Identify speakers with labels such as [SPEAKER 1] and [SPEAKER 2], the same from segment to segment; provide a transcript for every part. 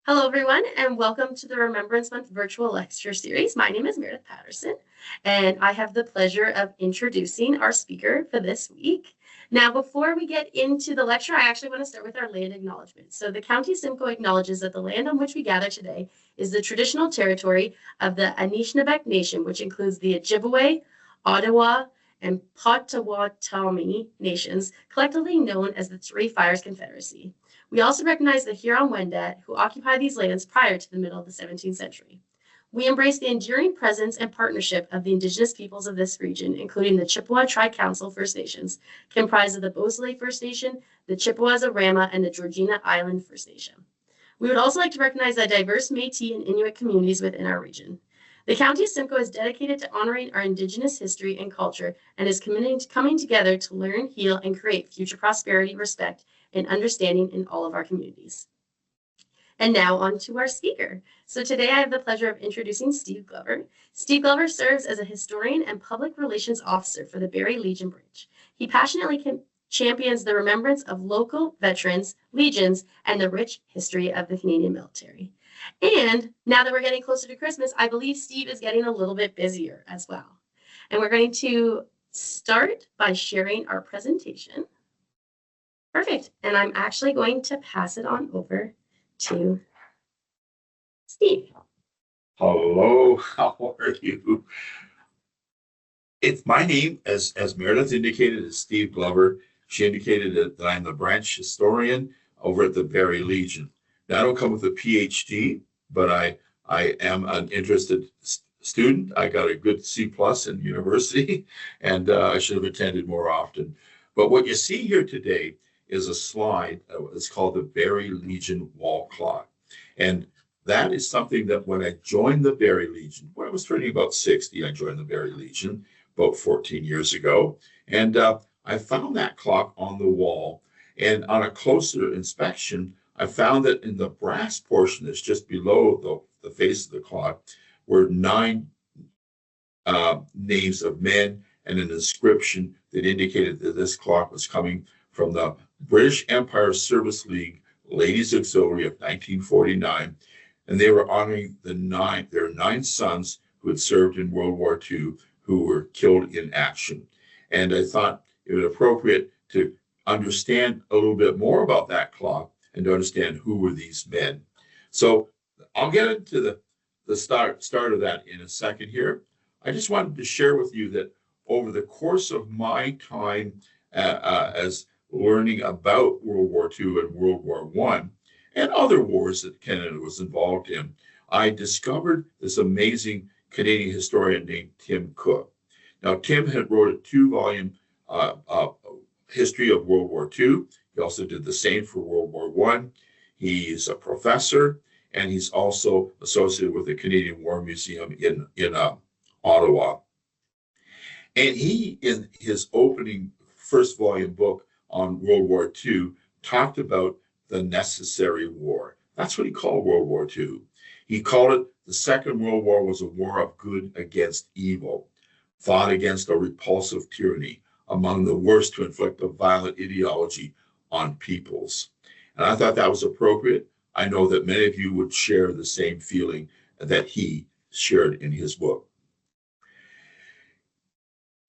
[SPEAKER 1] Hello, everyone, and welcome to the Remembrance Month virtual lecture series. My name is Meredith Patterson, and I have the pleasure of introducing our speaker for this week. Now, before we get into the lecture, I actually want to start with our land acknowledgement. So the County Simcoe acknowledges that the land on which we gather today is the traditional territory of the Anishinaabeg Nation, which includes the Ojibwe, Ottawa, and Potawatomi nations, collectively known as the Three Fires Confederacy. We also recognize the Huron-Wendat, who occupied these lands prior to the middle of the 17th century. We embrace the enduring presence and partnership of the Indigenous peoples of this region, including the Chippewa Tri-Council First Nations, comprised of the Beausoleil First Nation, the Chippewas of Rama, and the Georgina Island First Nation. We would also like to recognize the diverse Métis and Inuit communities within our region. The County of Simcoe is dedicated to honoring our Indigenous history and culture and is coming together to learn, heal, and create future prosperity, respect, and understanding in all of our communities. And now on to our speaker. So today I have the pleasure of introducing Steve Glover. Steve Glover serves as a historian and public relations officer for the Barrie Legion Branch. He passionately champions the remembrance of local veterans, legions, and the rich history of the Canadian military. And now that we're getting closer to Christmas, I believe Steve is getting a little bit busier as well. And we're going to start by sharing our presentation. Perfect. And I'm actually going to pass it on over to Steve.
[SPEAKER 2] Hello, how are you? It's my name, as Meredith indicated, is Steve Glover. She indicated that I'm the branch historian over at the Barrie Legion. Now, I don't come with a PhD, but I am an interested student. I got a good C+ in university, and I should have attended more often. But what you see here today is a slide. It's called the Barrie Legion wall clock. And that is something that when I joined the Barrie Legion, when I was turning about 60, I joined the Barrie Legion about 14 years ago. And I found that clock on the wall. And on a closer inspection, I found that in the brass portion that's just below the face of the clock were 9 names of men and an inscription that indicated that this clock was coming from the British Empire Service League Ladies Auxiliary of 1949. And they were honoring their 9 sons who had served in World War II, who were killed in action. And I thought it was appropriate to understand a little bit more about that clock and to understand who were these men. So I'll get into the start of that in a second here. I just wanted to share with you that over the course of my time as learning about World War II and World War I and other wars that Canada was involved in, I discovered this amazing Canadian historian named Tim Cook. Now, Tim had wrote a 2-volume history of World War II. He also did the same for World War I. He's a professor, and he's also associated with the Canadian War Museum in Ottawa. And he, in his opening first volume book on World War II, talked about the necessary war. That's what he called World War II. He called it the Second World War was a war of good against evil, fought against a repulsive tyranny, among the worst to inflict a violent ideology on peoples. And I thought that was appropriate. I know that many of you would share the same feeling that he shared in his book.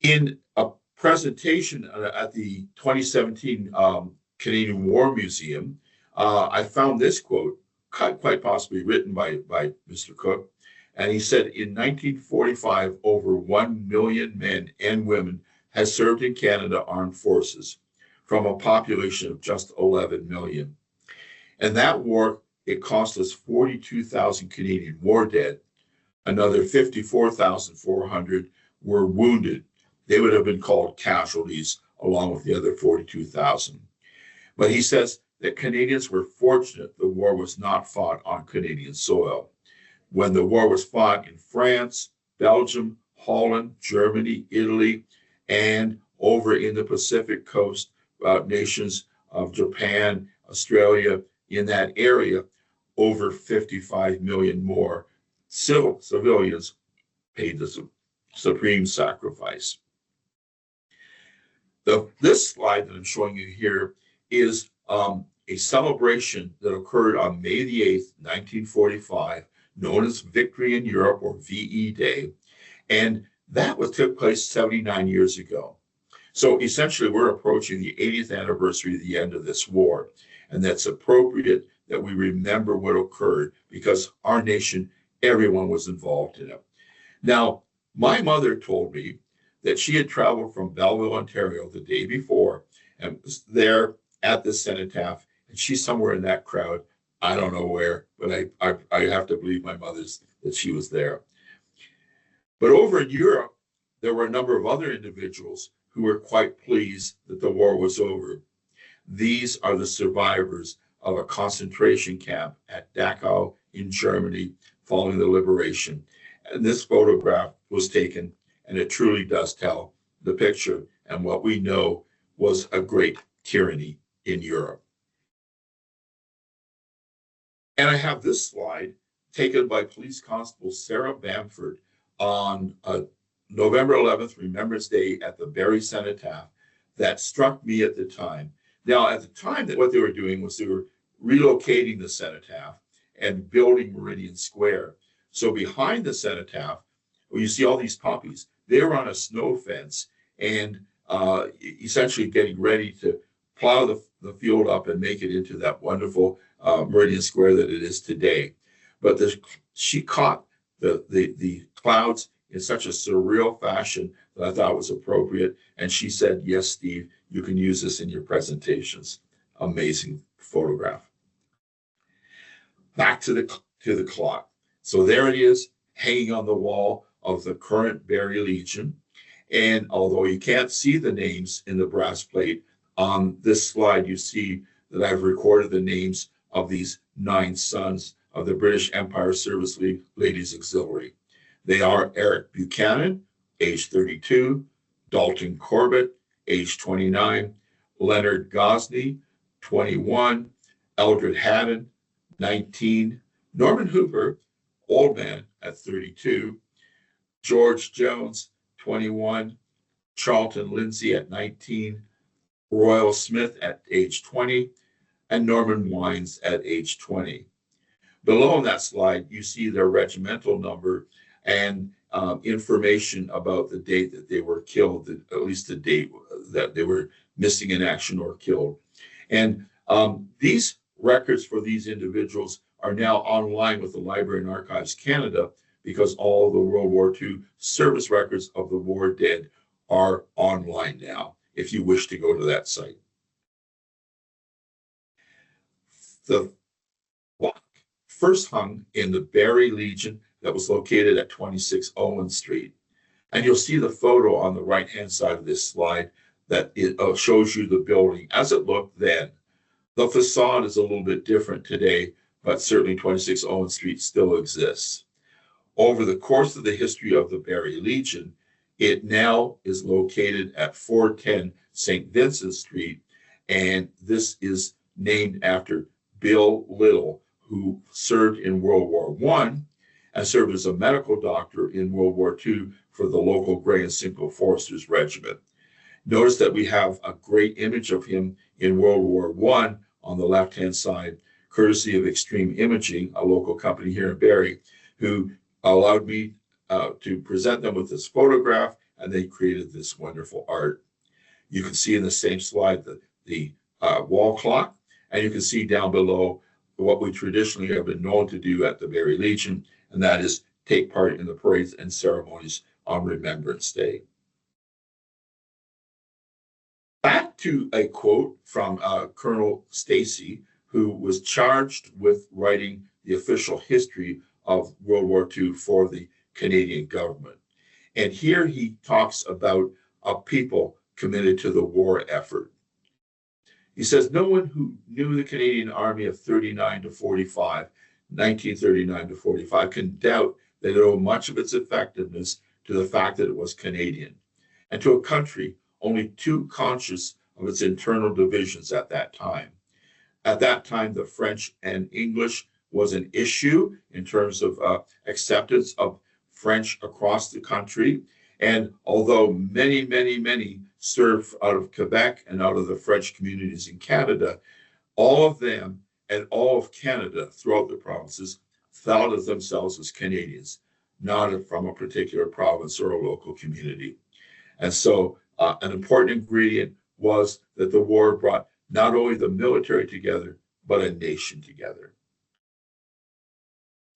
[SPEAKER 2] In a presentation at the 2017 Canadian War Museum, I found this quote, quite possibly written by Mr. Cook. And he said, in 1945, over 1 million men and women has served in Canada Armed Forces from a population of just 11 million. And that war, it cost us 42,000 Canadian war dead. Another 54,400 were wounded. They would have been called casualties along with the other 42,000. But he says that Canadians were fortunate the war was not fought on Canadian soil. When the war was fought in France, Belgium, Holland, Germany, Italy, and over in the Pacific coast nations of Japan, Australia, in that area, over 55 million more civilians paid the supreme sacrifice. This slide that I'm showing you here is a celebration that occurred on May the 8th, 1945, known as Victory in Europe, or VE Day. And that took place 79 years ago. So essentially, we're approaching the 80th anniversary of the end of this war. And that's appropriate that we remember what occurred because our nation, everyone was involved in it. Now, my mother told me that she had traveled from Belleville, Ontario the day before and was there at the cenotaph. And she's somewhere in that crowd. I don't know where, but I have to believe my mother's that she was there. But over in Europe, there were a number of other individuals who were quite pleased that the war was over. These are the survivors of a concentration camp at Dachau in Germany following the liberation. And this photograph was taken, and it truly does tell the picture and what we know was a great tyranny in Europe. And I have this slide taken by Police Constable Sarah Bamford on November 11th, Remembrance Day at the Barrie Cenotaph that struck me at the time. Now, at the time, what they were doing was they were relocating the cenotaph and building Meridian Square. So behind the cenotaph, where you see all these poppies, they were on a snow fence and essentially getting ready to plow the field up and make it into that wonderful Meridian Square that it is today. But she caught the clouds in such a surreal fashion that I thought was appropriate. And she said, yes, Steve, you can use this in your presentations. Amazing photograph. Back to the clock. So there it is, hanging on the wall of the current Barrie Legion. And although you can't see the names in the brass plate, on this slide, you see that I've recorded the names of these 9 sons of the British Empire Service League Ladies Auxiliary. They are Eric Buchanan, age 32, Dalton Corbett, age 29, Leonard Gosney, 21, Eldred Haddon, 19, Norman Hooper, old man at 32, George Jones, 21, Charlton Lindsay at 19, Royal Smith at age 20, and Norman Wines at age 20. Below on that slide, you see their regimental number and information about the date that they were killed, at least the date that they were missing in action or killed. And these records for these individuals are now online with the Library and Archives Canada because all the World War II service records of the war dead are online now, if you wish to go to that site. The clock first hung in the Barrie Legion that was located at 26 Owen Street. And you'll see the photo on the right-hand side of this slide that it shows you the building as it looked then. The facade is a little bit different today, but certainly 26 Owen Street still exists. Over the course of the history of the Barrie Legion, it now is located at 410 St. Vincent Street, and this is named after Bill Little, who served in World War I and served as a medical doctor in World War II for the local Grey and Simcoe Foresters Regiment. Notice that we have a great image of him in World War I on the left-hand side, courtesy of Extreme Imaging, a local company here in Barrie, who allowed me to present them with this photograph, and they created this wonderful art. You can see in the same slide the wall clock, and you can see down below what we traditionally have been known to do at the Barrie Legion, and that is take part in the parades and ceremonies on Remembrance Day. Back to a quote from Colonel Stacy, who was charged with writing the official history of World War II for the Canadian government. And here he talks about a people committed to the war effort. He says, no one who knew the Canadian Army of 1939 to 45, can doubt that it owed much of its effectiveness to the fact that it was Canadian, and to a country only too conscious of its internal divisions at that time. At that time, the French and English was an issue in terms of acceptance of French across the country. And although many served out of Quebec and out of the French communities in Canada, All of them and all of Canada throughout the provinces thought of themselves as Canadians, not from a particular province or a local community. And so an important ingredient was that the war brought not only the military together, but a nation together.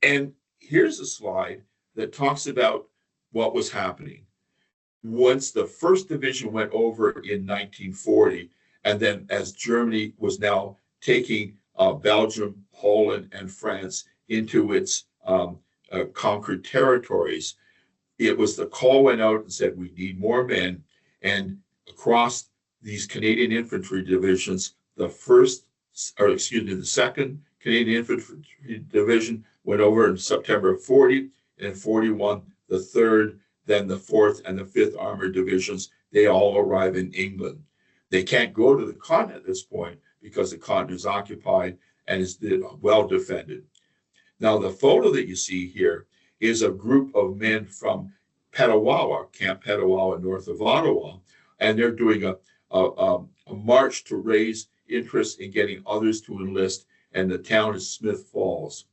[SPEAKER 2] And here's a slide that talks about what was happening. Once the first division went over in 1940, and then as Germany was now taking Belgium, Holland, and France into its conquered territories, it was the call went out and said, we need more men. And across these Canadian infantry divisions, the second Canadian Infantry Division went over in September of 40, and in 41, the 3rd, then the 4th and the 5th Armored Divisions, they all arrive in England. They can't go to the continent at this point because the continent is occupied and is well defended. Now, the photo that you see here is a group of men from Petawawa, Camp Petawawa, north of Ottawa, and they're doing a march to raise interest in getting others to enlist, and the town is Smith Falls.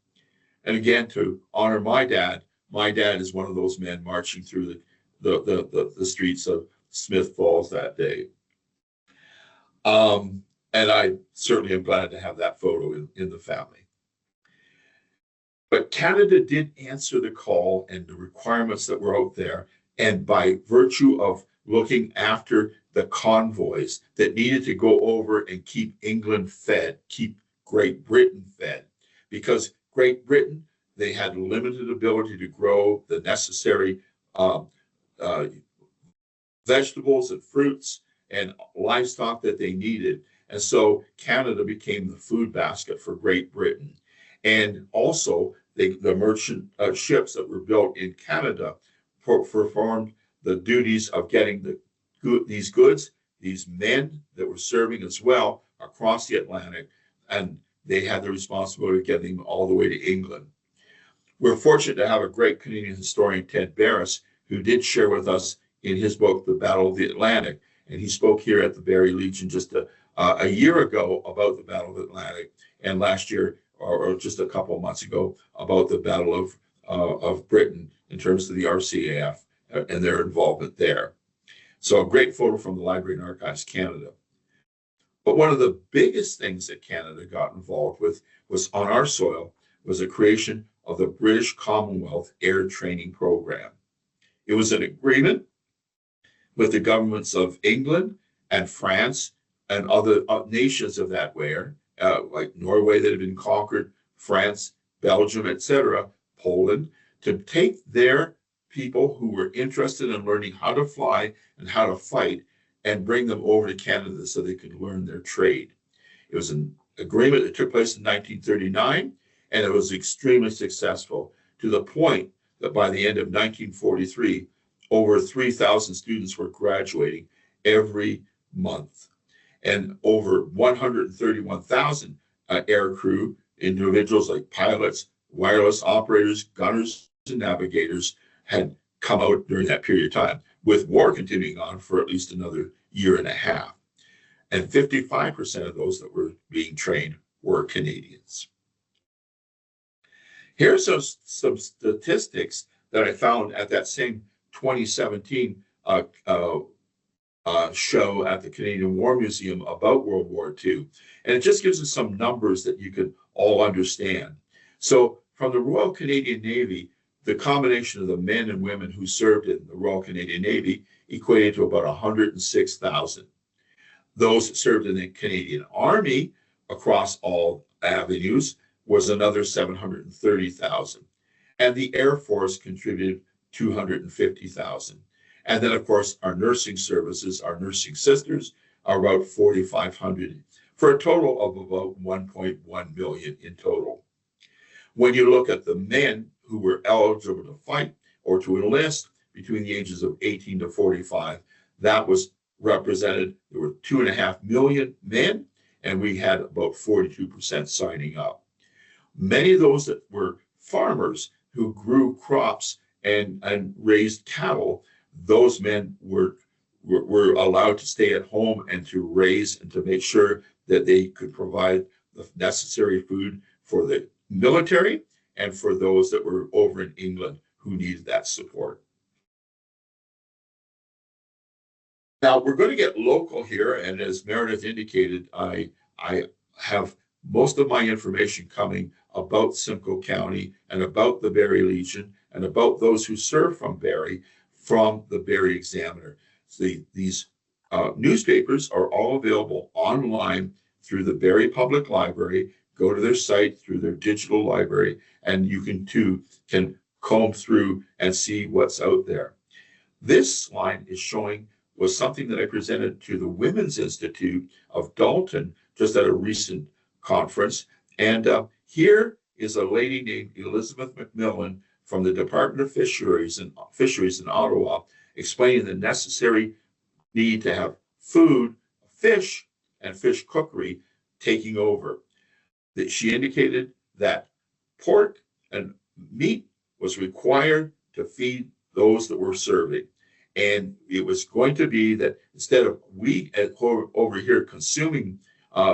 [SPEAKER 2] And again, to honor my dad is one of those men marching through the streets of Smith Falls that day. And I certainly am glad to have that photo in the family. But Canada did answer the call and the requirements that were out there. And by virtue of looking after the convoys that needed to go over and keep England fed, keep Great Britain fed, because Great Britain, they had limited ability to grow the necessary vegetables and fruits and livestock that they needed. And so Canada became the food basket for Great Britain. And also, the merchant ships that were built in Canada performed the duties of getting these goods, these men that were serving as well across the Atlantic, and they had the responsibility of getting them all the way to England. We're fortunate to have a great Canadian historian, Ted Barris, who did share with us in his book, The Battle of the Atlantic. And he spoke here at the Barrie Legion just a year ago about the Battle of the Atlantic, and last year, or just a couple of months ago, about the Battle of Britain in terms of the RCAF and their involvement there. So a great photo from the Library and Archives Canada. But one of the biggest things that Canada got involved with was on our soil was the creation of the British Commonwealth Air Training Program. It was an agreement with the governments of England and France and other nations of that where, like Norway that had been conquered, France, Belgium, etc., Poland, to take their people who were interested in learning how to fly and how to fight and bring them over to Canada so they could learn their trade. It was an agreement that took place in 1939, and it was extremely successful to the point that by the end of 1943, over 3,000 students were graduating every month. And over 131,000 air crew, individuals like pilots, wireless operators, gunners, and navigators had come out during that period of time, with war continuing on for at least another year and a half. And 55% of those that were being trained were Canadians. Here's some statistics that I found at that same 2017 show at the Canadian War Museum about World War II. And it just gives us some numbers that you could all understand. So from the Royal Canadian Navy, the combination of the men and women who served in the Royal Canadian Navy equated to about 106,000. Those that served in the Canadian Army across all avenues was another 730,000. And the Air Force contributed 250,000. And then, of course, our nursing services, our nursing sisters, are about 4,500, for a total of about 1.1 million in total. When you look at the men who were eligible to fight or to enlist between the ages of 18 to 45, that was represented. There were 2.5 million men, and we had about 42% signing up. Many of those that were farmers who grew crops and raised cattle, those men were allowed to stay at home and to raise and to make sure that they could provide the necessary food for the military and for those that were over in England who needed that support. Now we're going to get local here, and as Meredith indicated, I have most of my information coming about Simcoe County and about the Barrie Legion and about those who serve from Barrie from the Barrie Examiner. So these newspapers are all available online through the Barrie Public Library. Go to their site through their digital library, and you can comb through and see what's out there. This slide is showing was something that I presented to the Women's Institute of Dalton just at a recent conference. And here is a lady named Elizabeth McMillan from the Department of Fisheries in Ottawa explaining the necessary need to have food, fish, and fish cookery taking over. That she indicated that pork and meat was required to feed those that were serving. And it was going to be that instead of we over here consuming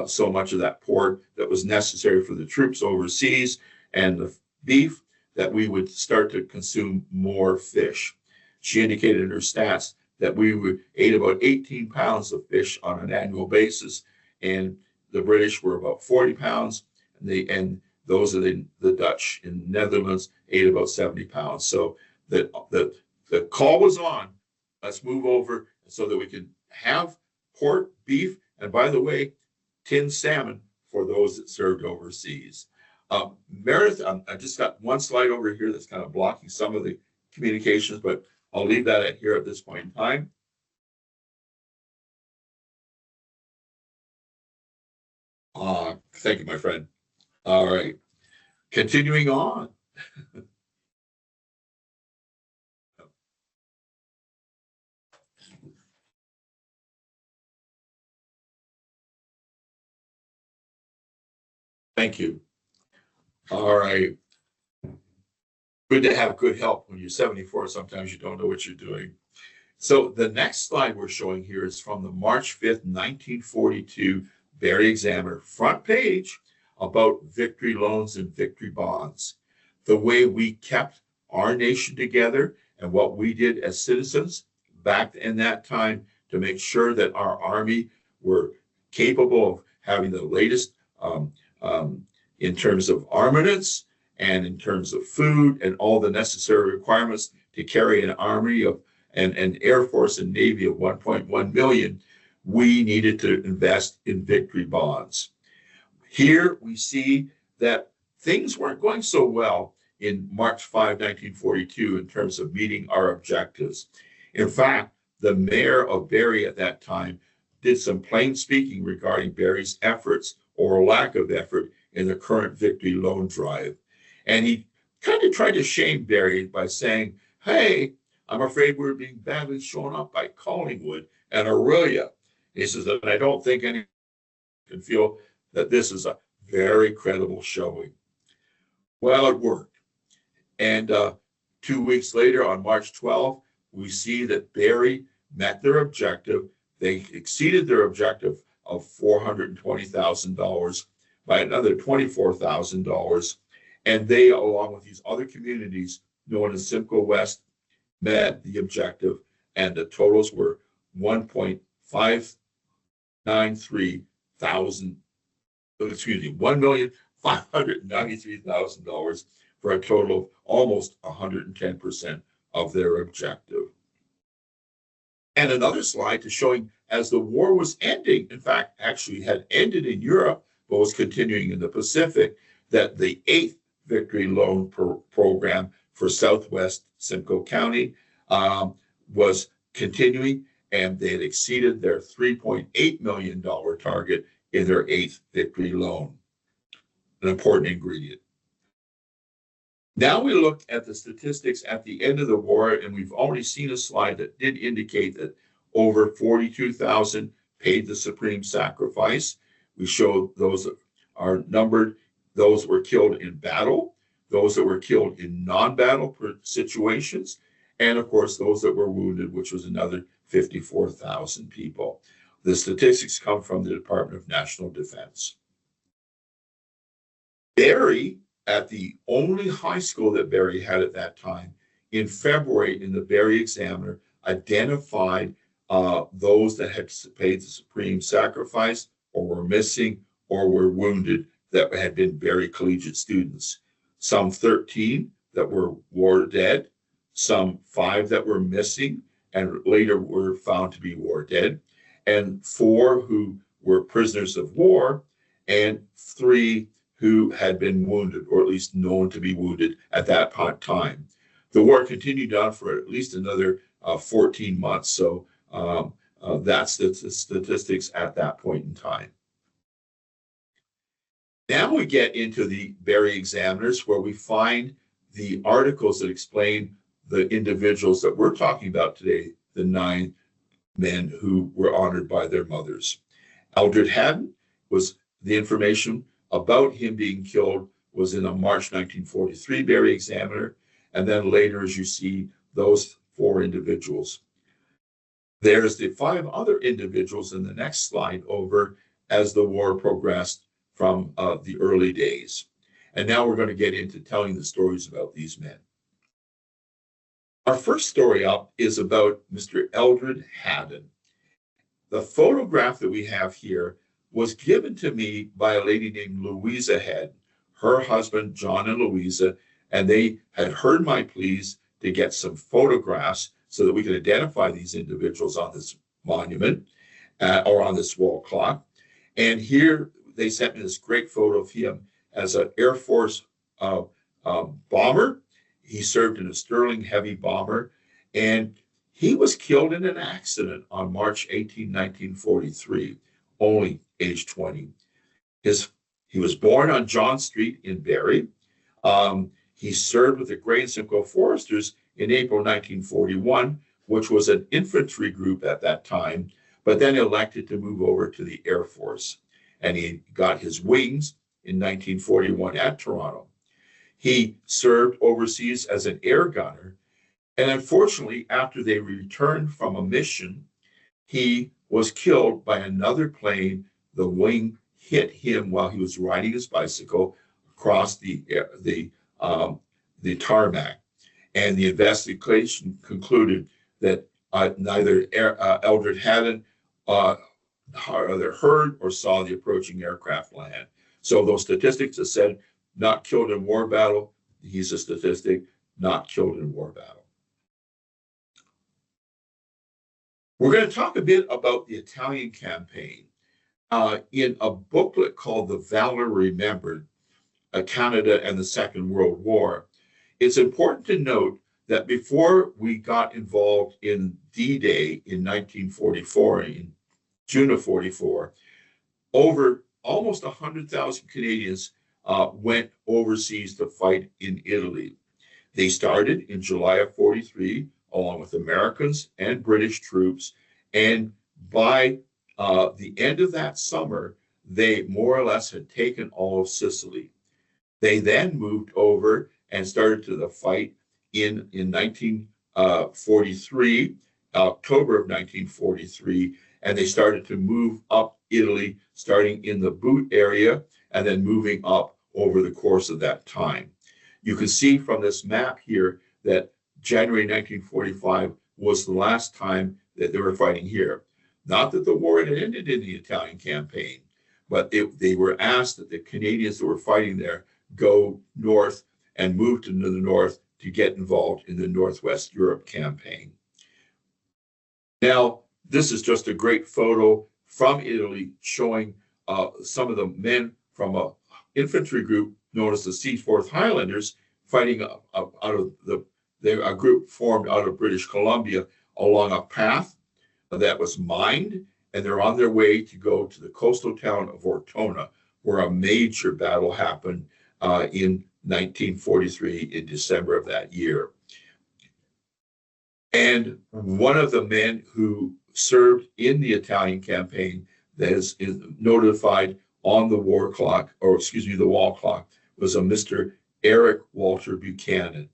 [SPEAKER 2] so much of that pork that was necessary for the troops overseas and the beef, that we would start to consume more fish. She indicated in her stats that we ate about 18 pounds of fish on an annual basis, and the British were about 40 pounds, and those of the Dutch in Netherlands ate about 70 pounds. So the call was on. Let's move over so that we can have pork, beef, and by the way, tinned salmon for those that served overseas. Meredith, I just got one slide over here that's kind of blocking some of the communications, but I'll leave that here at this point in time. Thank you, my friend. All right, continuing on. Thank you. All right. Good to have good help. When you're 74, sometimes you don't know what you're doing. So the next slide we're showing here is from the March 5th, 1942 Barrie Examiner front page about victory loans and victory bonds. The way we kept our nation together and what we did as citizens back in that time to make sure that our army were capable of having the latest in terms of armaments and in terms of food and all the necessary requirements to carry an army of and Air Force and Navy of 1.1 million, we needed to invest in victory bonds. Here we see that things weren't going so well in March 5, 1942 in terms of meeting our objectives. In fact, the mayor of Barrie at that time did some plain speaking regarding Barrie's efforts or lack of effort in the current victory loan drive. And he kind of tried to shame Barrie by saying, hey, I'm afraid we're being badly shown up by Collingwood and Aurelia. He says that I don't think anyone can feel that this is a very credible showing. Well, it worked. And 2 weeks later, on March 12th, we see that Barrie met their objective. They exceeded their objective of $420,000 by another $24,000. And they, along with these other communities known as Simcoe West, met the objective, and the totals were $1,593,000 for a total of almost 110% of their objective. And another slide to showing as the war was ending, in fact, actually had ended in Europe, but was continuing in the Pacific, that the 8th Victory Loan Program for Southwest Simcoe County was continuing, and they had exceeded their $3.8 million target in their 8th Victory Loan. An important ingredient. Now we look at the statistics at the end of the war, and we've already seen a slide that did indicate that over 42,000 paid the supreme sacrifice. We showed those that are numbered, those were killed in battle, those that were killed in non-battle situations, and of course, those that were wounded, which was another 54,000 people. The statistics come from the Department of National Defense. Barrie, at the only high school that Barrie had at that time, in February, in the Barrie Examiner, identified those that had paid the supreme sacrifice or were missing or were wounded that had been Barrie collegiate students. Some 13 that were war dead, some 5 that were missing and later were found to be war dead, and 4 who were prisoners of war, and 3 who had been wounded, or at least known to be wounded at that time. The war continued on for at least another 14 months. So that's the statistics at that point in time. Now we get into the Barrie Examiners, where we find the articles that explain the individuals that we're talking about today, the 9 men who were honored by their mothers. Eldred Haddon was the information about him being killed was in a March 1943 Barrie Examiner, and then later, as you see, those 4 individuals. There's the 5 other individuals in the next slide over as the war progressed from the early days. And now we're going to get into telling the stories about these men. Our first story up is about Mr. Eldred Haddon. The photograph that we have here was given to me by a lady named Louisa Head, her husband, John and Louisa, and they had heard my pleas to get some photographs so that we could identify these individuals on this monument or on this wall clock. And here they sent me this great photo of him as an Air Force bomber. He served in a Sterling heavy bomber, and he was killed in an accident on March 18, 1943, only age 20. He was born on John Street in Barrie. He served with the Grey and Simcoe Foresters in April 1941, which was an infantry group at that time, but then elected to move over to the Air Force. And he got his wings in 1941 at Toronto. He served overseas as an air gunner. And unfortunately, after they returned from a mission, he was killed by another plane. The wing hit him while he was riding his bicycle across the tarmac. And the investigation concluded that neither Eldred Haddon either heard or saw the approaching aircraft land. So those statistics that said not killed in war battle, he's a statistic, not killed in war battle. We're going to talk a bit about the Italian campaign. In a booklet called The Valor Remembered, Canada and the Second World War, it's important to note that before we got involved in D-Day in 1944, in June of 44, over almost 100,000 Canadians went overseas to fight in Italy. They started in July of 43, along with Americans and British troops, and by the end of that summer, they more or less had taken all of Sicily. They then moved over and started to the fight in 1943, October of 1943, and they started to move up Italy, starting in the Boot area and then moving up over the course of that time. You can see from this map here that January 1945 was the last time that they were fighting here. Not that the war had ended in the Italian campaign, but they were asked that the Canadians that were fighting there go north and move to the north to get involved in the Northwest Europe campaign. Now, this is just a great photo from Italy showing some of the men from an infantry group known as the Seaforth Highlanders fighting out of a group formed out of British Columbia along a path that was mined, and they're on their way to go to the coastal town of Ortona, where a major battle happened in 1943 in December of that year. And one of the men who served in the Italian campaign that is notified on the wall clock, was a Mr. Eric Walter Buchanan.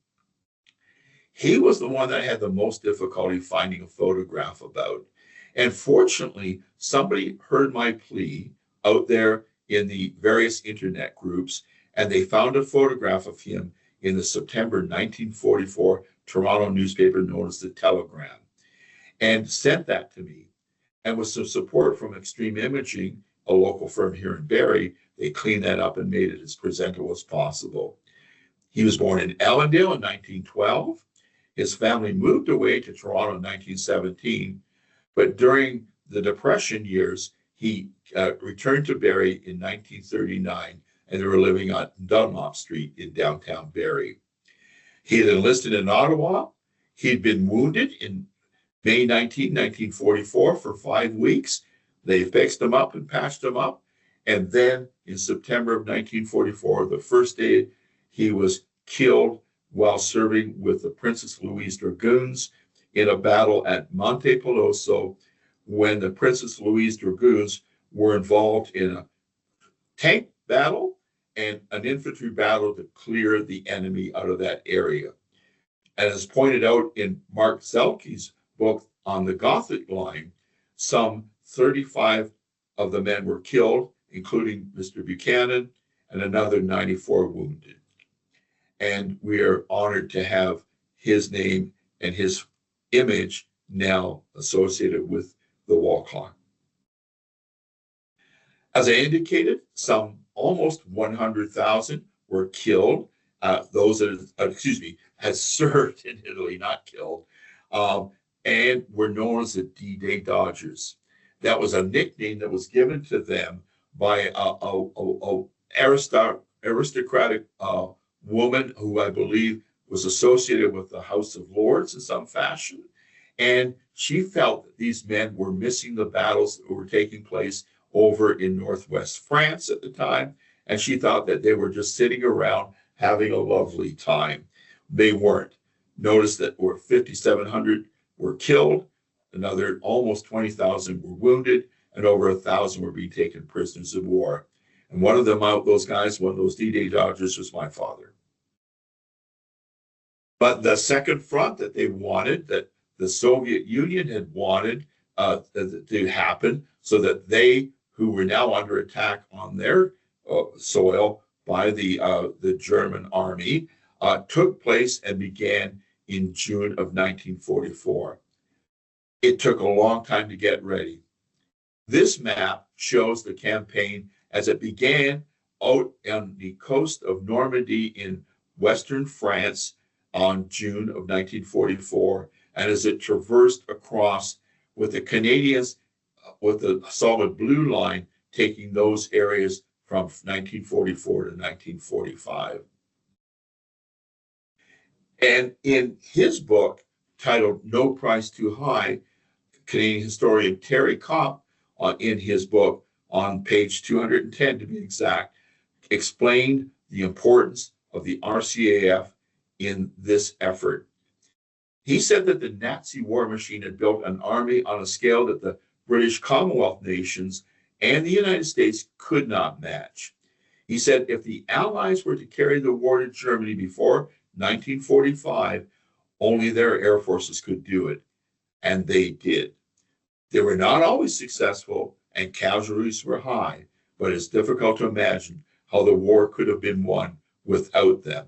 [SPEAKER 2] He was the one that I had the most difficulty finding a photograph about. And fortunately, somebody heard my plea out there in the various internet groups, and they found a photograph of him in the September 1944 Toronto newspaper known as the Telegram, and sent that to me. And with some support from Extreme Imaging, a local firm here in Barrie, they cleaned that up and made it as presentable as possible. He was born in Ellendale in 1912. His family moved away to Toronto in 1917, but during the Depression years, he returned to Barrie in 1939, and they were living on Dunlop Street in downtown Barrie. He had enlisted in Ottawa. He'd been wounded in May 19, 1944 for 5 weeks. They fixed him up and patched him up. And then in September of 1944, the first day, he was killed while serving with the Princess Louise Dragoons in a battle at Monte Peloso, when the Princess Louise Dragoons were involved in a tank battle and an infantry battle to clear the enemy out of that area. And as pointed out in Mark Zelke's book on the Gothic line, some 35 of the men were killed, including Mr. Buchanan, and another 94 wounded. And we are honored to have his name and his image now associated with the wall clock. As I indicated, some almost 100,000 were killed. Those that, had served in Italy, not killed, and were known as the D-Day Dodgers. That was a nickname that was given to them by a aristocratic woman who I believe was associated with the House of Lords in some fashion. And she felt that these men were missing the battles that were taking place over in Northwest France at the time. And she thought that they were just sitting around having a lovely time. They weren't. Notice that 5,700 were killed, another almost 20,000 were wounded, and over 1,000 were being taken prisoners of war. And one of them, those guys, one of those D-Day Dodgers, was my father. But the second front that they wanted, that the Soviet Union had wanted to happen, so that they, who were now under attack on their soil by the German army, took place and began in June of 1944. It took a long time to get ready. This map shows the campaign as it began out on the coast of Normandy in Western France on June of 1944, and as it traversed across, with the Canadians with the solid blue line taking those areas from 1944 to 1945. And in his book, titled No Price Too High, Canadian historian Terry Kopp, in his book on page 210 to be exact, explained the importance of the RCAF in this effort. He said that the Nazi war machine had built an army on a scale that the British Commonwealth nations and the United States could not match. He said if the Allies were to carry the war to Germany before 1945, only their air forces could do it, and they did. They were not always successful, and casualties were high, but it's difficult to imagine how the war could have been won without them.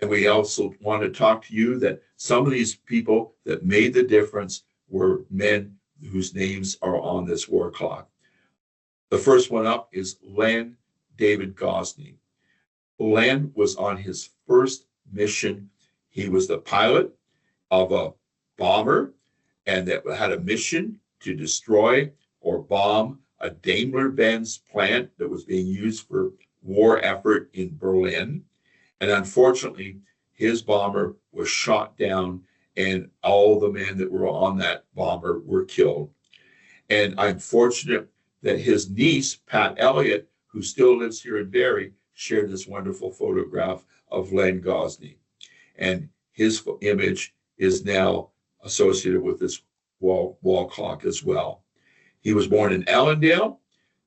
[SPEAKER 2] And we also want to talk to you that some of these people that made the difference were men whose names are on this war clock. The first one up is Len David Gosney. Len was on his first mission. He was the pilot of a bomber, and that had a mission to destroy or bomb a Daimler-Benz plant that was being used for war effort in Berlin. And unfortunately, his bomber was shot down, and all the men that were on that bomber were killed. And I'm fortunate that his niece, Pat Elliott, who still lives here in Barrie, shared this wonderful photograph of Len Gosney. And his image is now associated with this wall clock as well. He was born in Ellendale.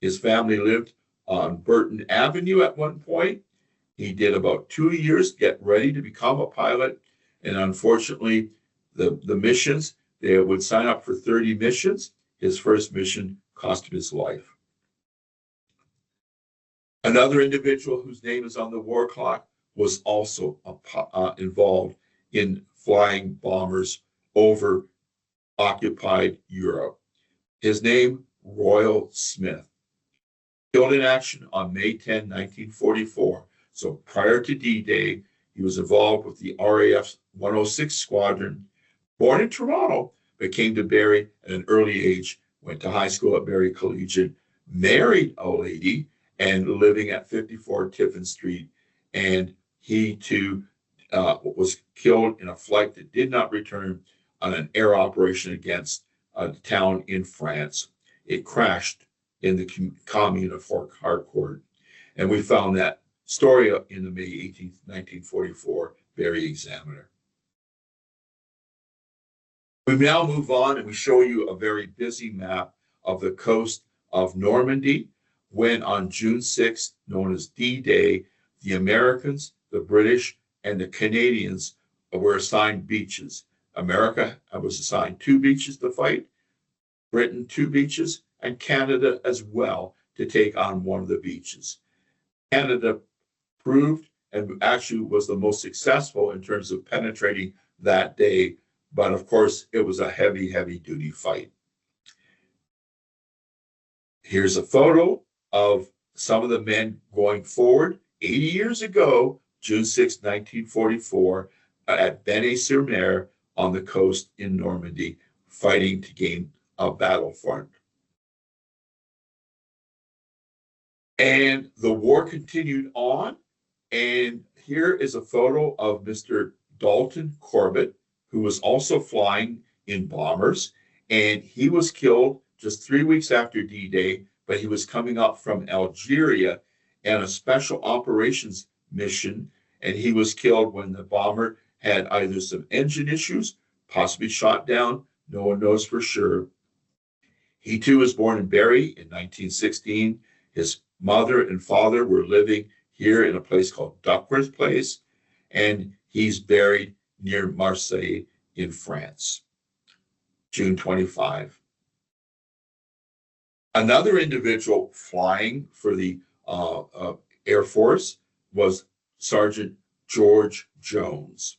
[SPEAKER 2] His family lived on Burton Avenue at one point. He did about 2 years to get ready to become a pilot. And unfortunately, the missions, they would sign up for 30 missions. His first mission cost him his life. Another individual whose name is on the war clock was also involved in flying bombers over occupied Europe. His name, Royal Smith, killed in action on May 10, 1944. So prior to D-Day, he was involved with the RAF 106 Squadron, born in Toronto, but came to Barrie at an early age, went to high school at Barrie Collegiate, married a lady, and living at 54 Tiffin Street. And he too was killed in a flight that did not return on an air operation against a town in France. It crashed in the commune of Fort Harcourt. And we found that story in the May 18th, 1944 Barrie Examiner. We now move on and we show you a very busy map of the coast of Normandy when on June 6th, known as D-Day, the Americans, the British, and the Canadians were assigned beaches. America was assigned 2 beaches to fight, Britain 2 beaches, and Canada as well to take on one of the beaches. Canada proved and actually was the most successful in terms of penetrating that day, but of course it was a heavy, heavy duty fight. Here's a photo of some of the men going forward 80 years ago, June 6, 1944, at Bonney-sur-Mer on the coast in Normandy, fighting to gain a battlefront. And the war continued on. And here is a photo of Mr. Dalton Corbett, who was also flying in bombers. And he was killed just 3 weeks after D-Day, but he was coming up from Algeria and a special operations mission. And he was killed when the bomber had either some engine issues, possibly shot down. No one knows for sure. He too was born in Barrie in 1916. His mother and father were living here in a place called Duckworth Place, and he's buried near Marseille in France, June 25. Another individual flying for the Air Force was Sergeant George Jones,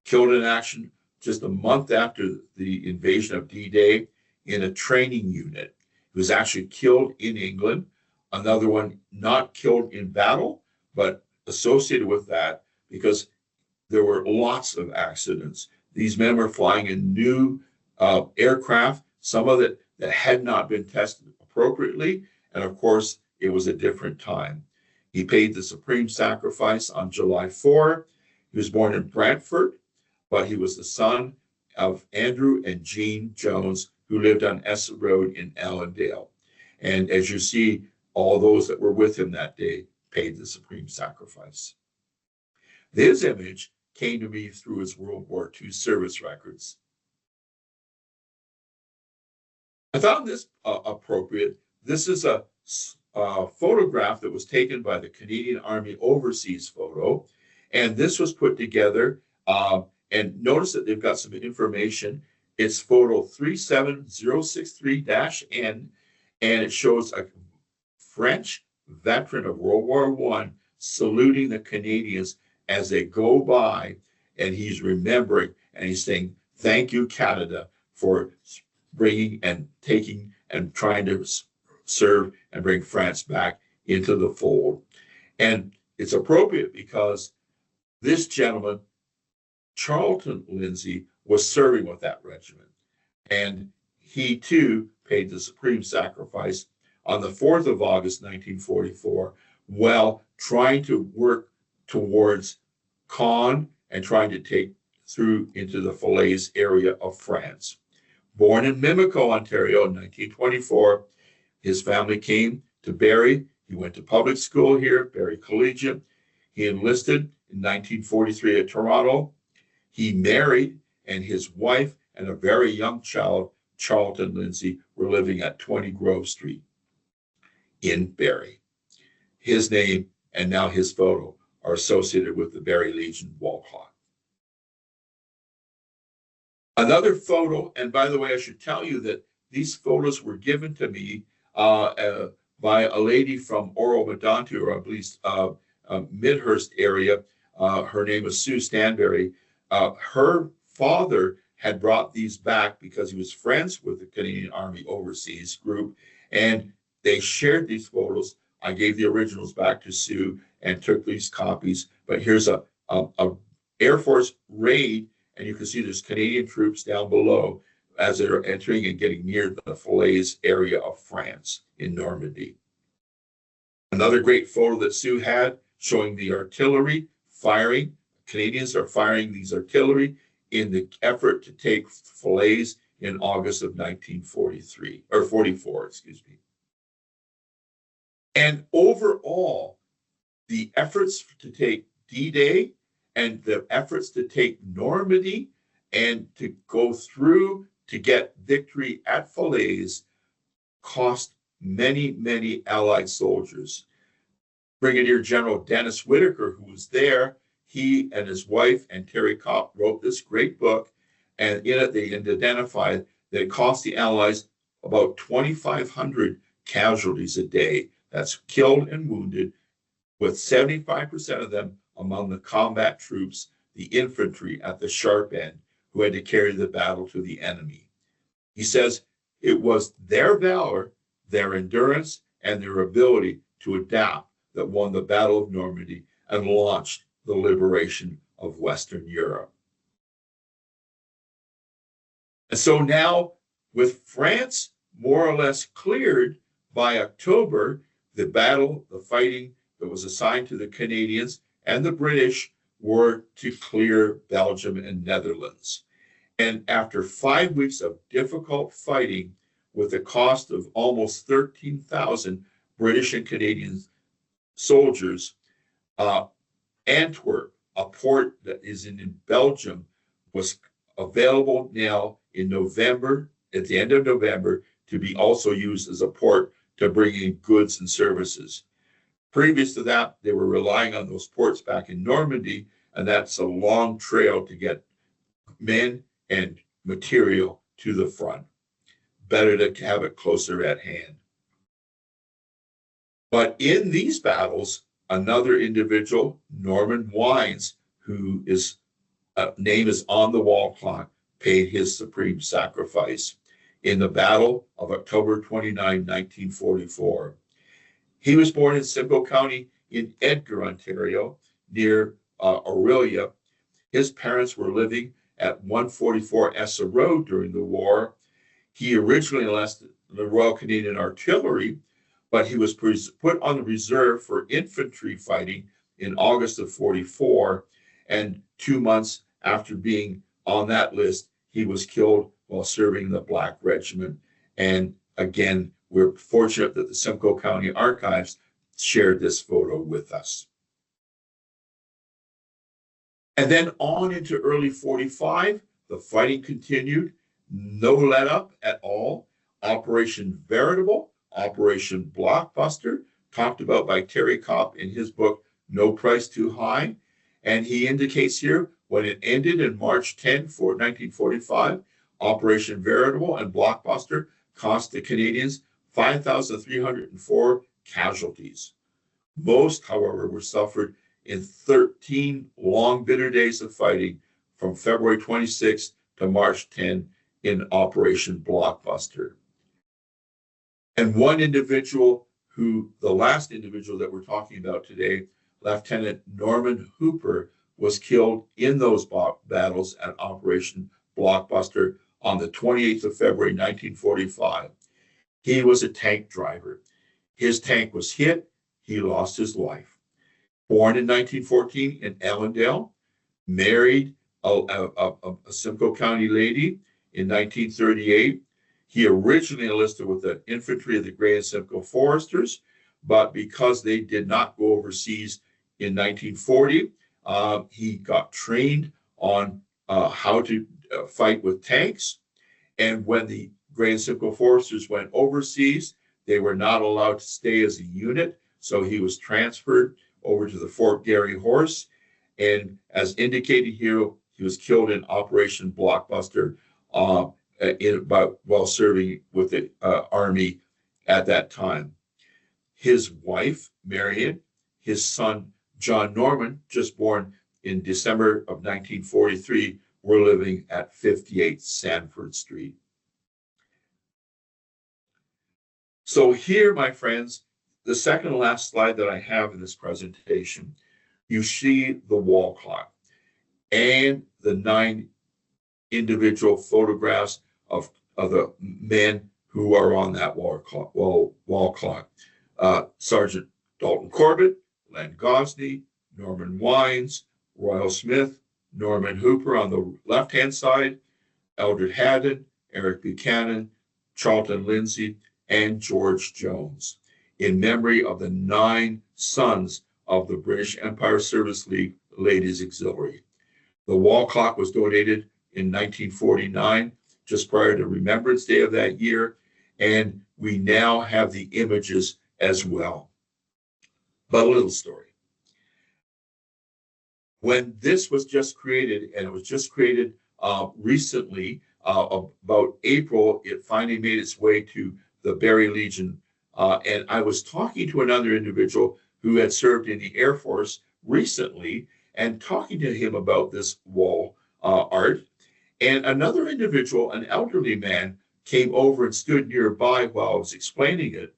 [SPEAKER 2] killed in action just a month after the invasion of D-Day in a training unit. He was actually killed in England. Another one not killed in battle, but associated with that because there were lots of accidents. These men were flying in new aircraft, some of it that had not been tested appropriately. And of course, it was a different time. He paid the supreme sacrifice on July 4. He was born in Brantford, but he was the son of Andrew and Jean Jones, who lived on Essex Road in Allendale. And as you see, all those that were with him that day paid the supreme sacrifice. His image came to me through his World War II service records. I found this appropriate. This is a photograph that was taken by the Canadian Army Overseas Photo, and this was put together. And notice that they've got some information. It's photo 37063-N, and it shows a French veteran of World War I saluting the Canadians as they go by, and he's remembering, and he's saying, "Thank you, Canada, for bringing and taking and trying to serve and bring France back into the fold." And it's appropriate because this gentleman, Charlton Lindsay, was serving with that regiment. And he too paid the supreme sacrifice on the 4th of August, 1944, while trying to work towards Caen and trying to take through into the Falaise area of France. Born in Mimico, Ontario in 1924, his family came to Barrie. He went to public school here, Barrie Collegiate. He enlisted in 1943 at Toronto. He married, and his wife and a very young child, Charlton Lindsay, were living at 20 Grove Street in Barrie. His name and now his photo are associated with the Barrie Legion wall clock. Another photo, and by the way, I should tell you that these photos were given to me by a lady from Oro-Medonte, or I believe Midhurst area. Her name was Sue Stanberry. Her father had brought these back because he was friends with the Canadian Army Overseas Group, and they shared these photos. I gave the originals back to Sue and took these copies. But here's a Air Force raid, and you can see there's Canadian troops down below as they're entering and getting near the Falaise area of France in Normandy. Another great photo that Sue had showing the artillery firing. Canadians are firing these artillery in the effort to take Falaise in August of 1943, or 44, excuse me. And overall, the efforts to take D-Day and the efforts to take Normandy and to go through to get victory at Falaise cost many, many Allied soldiers. Brigadier General Dennis Whitaker, who was there, he and his wife and Terry Kopp wrote this great book, and in it they identified that it cost the Allies about 2,500 casualties a day. That's killed and wounded, with 75% of them among the combat troops, the infantry at the sharp end, who had to carry the battle to the enemy. He says it was their valor, their endurance, and their ability to adapt that won the Battle of Normandy and launched the liberation of Western Europe. And so now, with France more or less cleared by October, the fighting that was assigned to the Canadians and the British were to clear Belgium and Netherlands. And after 5 weeks of difficult fighting, with the cost of almost 13,000 British and Canadian soldiers, Antwerp, a port that is in Belgium, was available now in November, at the end of November, to be also used as a port to bring in goods and services. Previous to that, they were relying on those ports back in Normandy, and that's a long trail to get men and material to the front. Better to have it closer at hand. But in these battles, another individual, Norman Wines, who is name is on the wall clock, paid his supreme sacrifice in the Battle of October 29, 1944. He was born in Simcoe County in Edgar, Ontario, near Orillia. His parents were living at 144 Essa Road during the war. He originally enlisted the Royal Canadian Artillery, but he was put on the reserve for infantry fighting in August of 44. And 2 months after being on that list, he was killed while serving the Black Regiment. And again, we're fortunate that the Simcoe County Archives shared this photo with us. And then on into early 45, the fighting continued. No let up at all. Operation Veritable, Operation Blockbuster, talked about by Terry Kopp in his book, No Price Too High. And he indicates here when it ended in March 10, 1945, Operation Veritable and Blockbuster cost the Canadians 5,304 casualties. Most, however, were suffered in 13 long, bitter days of fighting from February 26 to March 10 in Operation Blockbuster. And one individual the last individual that we're talking about today, Lieutenant Norman Hooper, was killed in those battles at Operation Blockbuster on the 28th of February, 1945. He was a tank driver. His tank was hit. He lost his life. Born in 1914 in Ellendale, married a Simcoe County lady in 1938. He originally enlisted with the infantry of the Grey and Simcoe Foresters, but because they did not go overseas in 1940, he got trained on how to fight with tanks. And when the Grey and Simcoe Foresters went overseas, they were not allowed to stay as a unit. So he was transferred over to the Fort Garry Horse. And as indicated here, he was killed in Operation Blockbuster while serving with the Army at that time. his wife, Marion, his son, John Norman, just born in December of 1943, were living at 58 Sanford Street. So here, my friends, the second to last slide that I have in this presentation, you see the wall clock and the 9 individual photographs of the men who are on that wall clock. Sergeant Dalton Corbett, Len Gosney, Norman Wines, Royal Smith, Norman Hooper on the left-hand side, Eldred Haddon, Eric Buchanan, Charlton Lindsay, and George Jones, in memory of the 9 sons of the British Empire Service League Ladies Auxiliary. The wall clock was donated in 1949, just prior to Remembrance Day of that year, and we now have the images as well. But a little story. When this was just created, and it was just created recently, about April, it finally made its way to the Barrie Legion. And I was talking to another individual who had served in the Air Force recently and talking to him about this wall art. And another individual, an elderly man, came over and stood nearby while I was explaining it.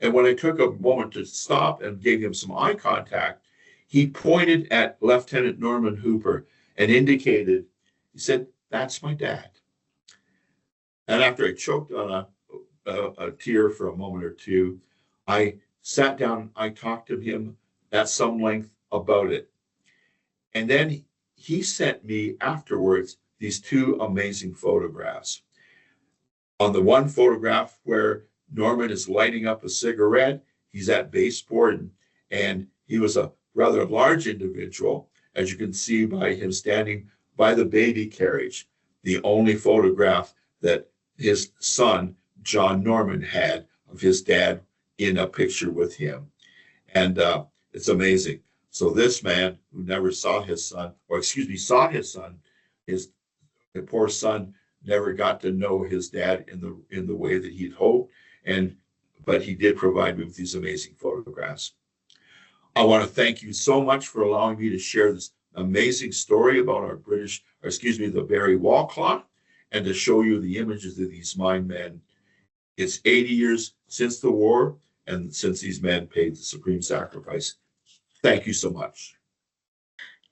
[SPEAKER 2] And when I took a moment to stop and gave him some eye contact, he pointed at Lieutenant Norman Hooper and indicated, he said, "That's my dad." And after I choked on a tear for a moment or two, I sat down, I talked to him at some length about it. And then he sent me afterwards these 2 amazing photographs. On the one photograph where Norman is lighting up a cigarette, he's at baseboard, and he was a rather large individual, as you can see by him standing by the baby carriage, the only photograph that his son, John Norman, had of his dad in a picture with him. And it's amazing. So this man who never saw his son, or excuse me, saw his son, the poor son never got to know his dad in the way that he'd hoped, but he did provide me with these amazing photographs. I want to thank you so much for allowing me to share this amazing story about the Barrie wall clock, and to show you the images of these mine men. It's 80 years since the war, and since these men paid the supreme sacrifice. Thank you so much.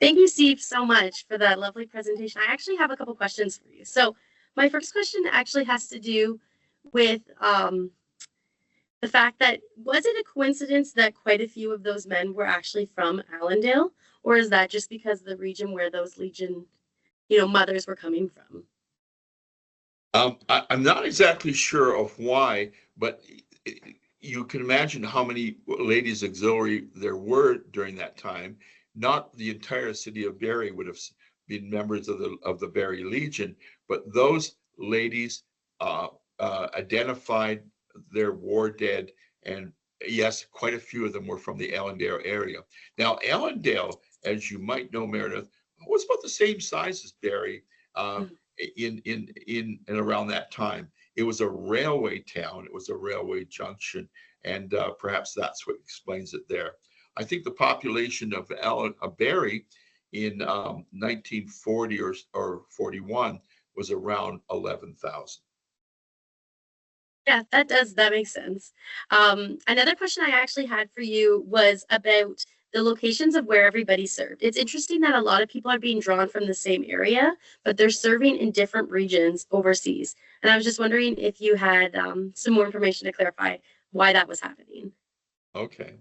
[SPEAKER 1] Thank you, Steve, so much for that lovely presentation. I actually have a couple questions for you. So my first question actually has to do with the fact that, was it a coincidence that quite a few of those men were actually from Allendale, or is that just because of the region where those Legion, mothers were coming from?
[SPEAKER 2] I'm not exactly sure of why, but you can imagine how many ladies auxiliary there were during that time. Not the entire city of Barrie would have been members of the Barrie Legion, but those ladies identified their war dead, and yes, quite a few of them were from the Allendale area. Now, Allendale, as you might know, Meredith, was about the same size as Barrie in and around that time. It was a railway town. It was a railway junction, and perhaps that's what explains it there. I think the population of Barrie in 1940 or 41 was around 11,000.
[SPEAKER 1] Yeah, that makes sense. Another question I actually had for you was about the locations of where everybody served. It's interesting that a lot of people are being drawn from the same area, but they're serving in different regions overseas. And I was just wondering if you had some more information to clarify why that was happening.
[SPEAKER 2] Okay.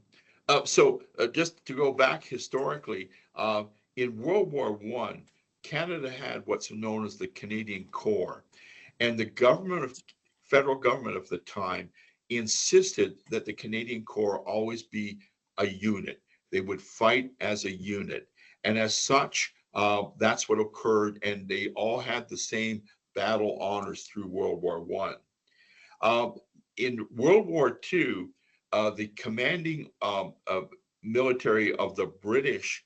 [SPEAKER 2] So just to go back historically, in World War I, Canada had what's known as the Canadian Corps, and the federal government of the time insisted that the Canadian Corps always be a unit. They would fight as a unit, and as such, that's what occurred, and they all had the same battle honors through World War I. In World War II, the commanding military of the British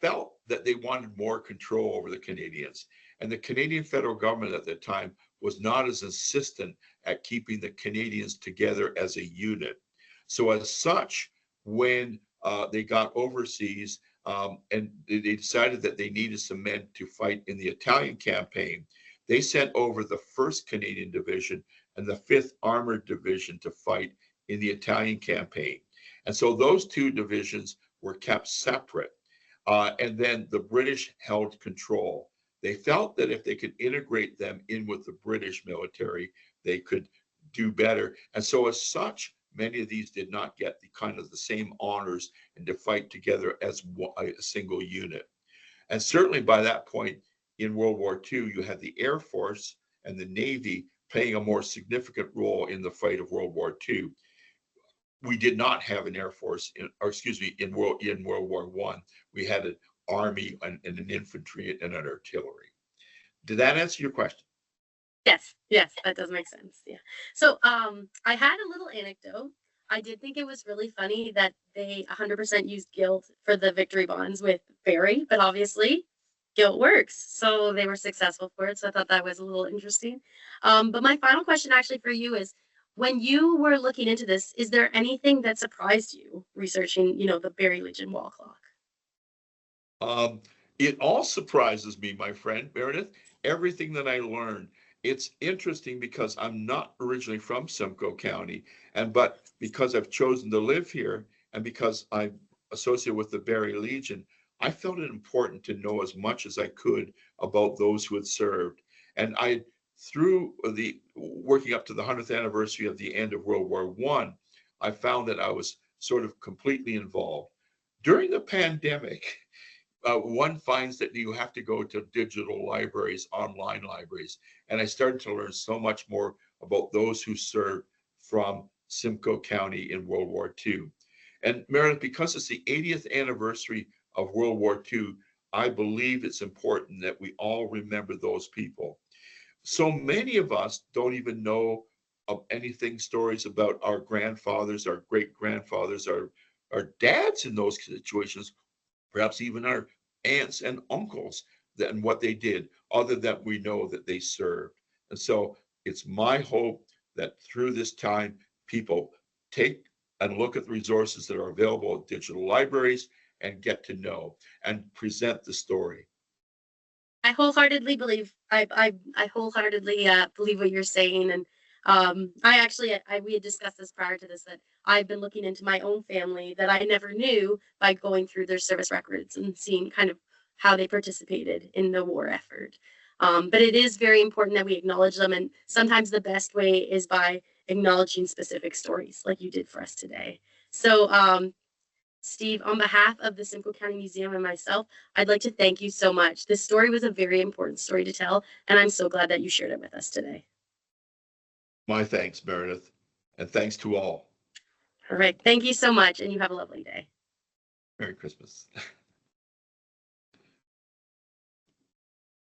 [SPEAKER 2] felt that they wanted more control over the Canadians. And the Canadian federal government at the time was not as insistent at keeping the Canadians together as a unit. So as such, when they got overseas, and they decided that they needed some men to fight in the Italian campaign, they sent over the 1st Canadian Division and the 5th Armored Division to fight in the Italian campaign. And so those 2 divisions were kept separate. And then the British held control. They felt that if they could integrate them in with the British military, they could do better. And so as such, many of these did not get the kind of the same honors and to fight together as a single unit. And certainly by that point in World War II, you had the Air Force and the Navy playing a more significant role in the fight of World War II. We did not have an Air Force, in World War I. We had an Army and an infantry and an artillery. Did that answer your question?
[SPEAKER 1] Yes, that does make sense. Yeah. So I had a little anecdote. I did think it was really funny that they 100% used guilt for the victory bonds with Barrie, but obviously guilt works. So they were successful for it. So I thought that was a little interesting. But my final question actually for you is when you were looking into this, is there anything that surprised you researching, the Barrie Legion wall clock?
[SPEAKER 2] Um, it all surprises me, my friend Meredith. Everything that I learned. It's interesting because I'm not originally from Simcoe County, but because I've chosen to live here and because I'm associated with the Barrie Legion, I felt it important to know as much as I could about those who had served. And through the working up to the 100th anniversary of the end of World War I found that I was sort of completely involved. During the pandemic, one finds that you have to go to digital libraries, online libraries. And I started to learn so much more about those who served from Simcoe County in World War II. And Meredith, because it's the 80th anniversary of World War II, I believe it's important that we all remember those people. So many of us don't even know of anything, stories about our grandfathers, our great grandfathers, our dads in those situations, perhaps even our aunts and uncles and what they did, other than we know that they served. And so it's my hope that through this time, people take and look at the resources that are available at digital libraries and get to know and present the story.
[SPEAKER 1] I wholeheartedly believe I wholeheartedly believe what you're saying, and I actually we had discussed this prior to this that I've been looking into my own family that I never knew by going through their service records and seeing kind of how they participated in the war effort. But it is very important that we acknowledge them, and sometimes the best way is by acknowledging specific stories, like you did for us today. So Steve, on behalf of the Simcoe County Museum and myself, I'd like to thank you so much. This story was a very important story to tell, and I'm so glad that you shared it with us today.
[SPEAKER 2] My thanks, Meredith, and thanks to all.
[SPEAKER 1] All right. Thank you so much, and you have a lovely day.
[SPEAKER 2] Merry Christmas.